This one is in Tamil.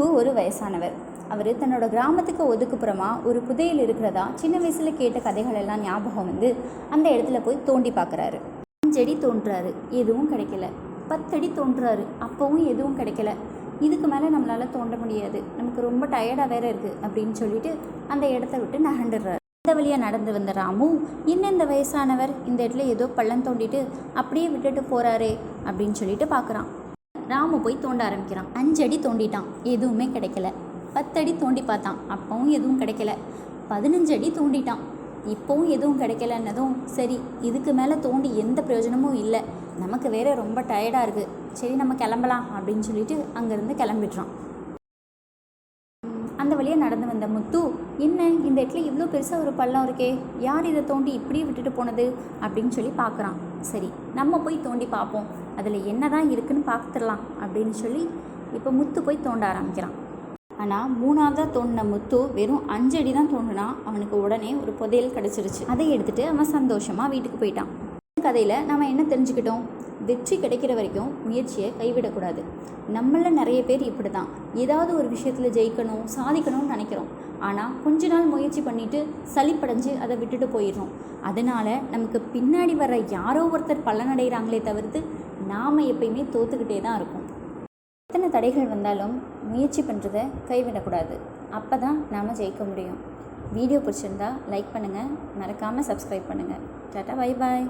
ராமுவு ஒரு வயசானவர். அவர் தன்னோட கிராமத்துக்கு ஒதுக்குப்புறமா ஒரு புதையல் இருக்கிறதா சின்ன வயசில் கேட்ட கதைகள் எல்லாம் ஞாபகம் வந்து அந்த இடத்துல போய் தோண்டி பார்க்குறாரு. 5 அடி தோன்றுறாரு, எதுவும் கிடைக்கல. 10 அடி தோன்றுறாரு, அப்போவும் எதுவும் கிடைக்கல. இதுக்கு மேலே நம்மளால் தோண்ட முடியாது, நமக்கு ரொம்ப டயர்டாக வேற இருக்குது அப்படின்னு சொல்லிட்டு அந்த இடத்த விட்டு நகண்டுடுறாரு. இந்த வழியாக நடந்து வந்த ராமு, இன்னும் இந்த வயசானவர் இந்த இடத்துல ஏதோ பள்ளம் தோண்டிட்டு அப்படியே விட்டுட்டு போகிறாரே அப்படின்னு சொல்லிட்டு பார்க்குறான். ராமு போய் தோண்ட ஆரம்பிக்கிறான். 5 அடி தோண்டிட்டான், எதுவுமே கிடைக்கல. 10 அடி தோண்டி பார்த்தான், அப்பவும் எதுவும் கிடைக்கல. 15 அடி தோண்டிட்டான், இப்போவும் எதுவும் கிடைக்கலன்னதும் சரி, இதுக்கு மேலே தோண்டி எந்த பிரயோஜனமும் இல்லை, நமக்கு வேற ரொம்ப டயர்டாக இருக்குது, சரி நம்ம கிளம்பலாம் அப்படின்னு சொல்லிட்டு அங்கேருந்து கிளம்பிடுறான். அந்த வழியாக நடந்து வந்த முத்து, என்ன இந்த இடத்துல இவ்வளோ பெருசாக ஒரு பள்ளம் இருக்கே, யார் இதை தோண்டி இப்படியே விட்டுட்டு போனது அப்படின்னு சொல்லி பார்க்குறான். சரி நம்ம போய் தோண்டி பார்ப்போம், அதில் என்ன தான் இருக்குன்னு பார்த்துடலாம் அப்படின்னு சொல்லி இப்போ முத்து போய் தோண்ட ஆரம்பிக்கிறான். ஆனால் 3ஆவதாக தோண்டின முத்து வெறும் 5 அடி தான் தோண்டினா அவனுக்கு உடனே ஒரு புதையல் கிடச்சிருச்சு. அதை எடுத்துகிட்டு அவன் சந்தோஷமாக வீட்டுக்கு போயிட்டான். கதையில் நம்ம என்ன தெரிஞ்சுக்கிட்டோம்? வெற்றி கிடைக்கிற வரைக்கும் முயற்சியை கைவிடக்கூடாது. நம்மள நிறைய பேர் இப்படி தான், ஏதாவது ஒரு விஷயத்தில் ஜெயிக்கணும் சாதிக்கணும்னு நினைக்கிறோம், ஆனால் கொஞ்ச நாள் முயற்சி பண்ணிவிட்டு சலிப்படைஞ்சு அதை விட்டுட்டு போயிடுறோம். அதனால் நமக்கு பின்னாடி வர யாரோ ஒருத்தர் பலனடைகிறாங்களே தவிர்த்து நாம் எப்பயுமே தோற்றுக்கிட்டே தான் இருக்கோம். எத்தனை தடைகள் வந்தாலும் முயற்சி பண்ணுறதை கைவிடக்கூடாது, அப்போ தான் நாம் ஜெயிக்க முடியும். வீடியோ பிடிச்சிருந்தா லைக் பண்ணுங்கள், மறக்காமல் சப்ஸ்கிரைப் பண்ணுங்கள். Tata, bye bye.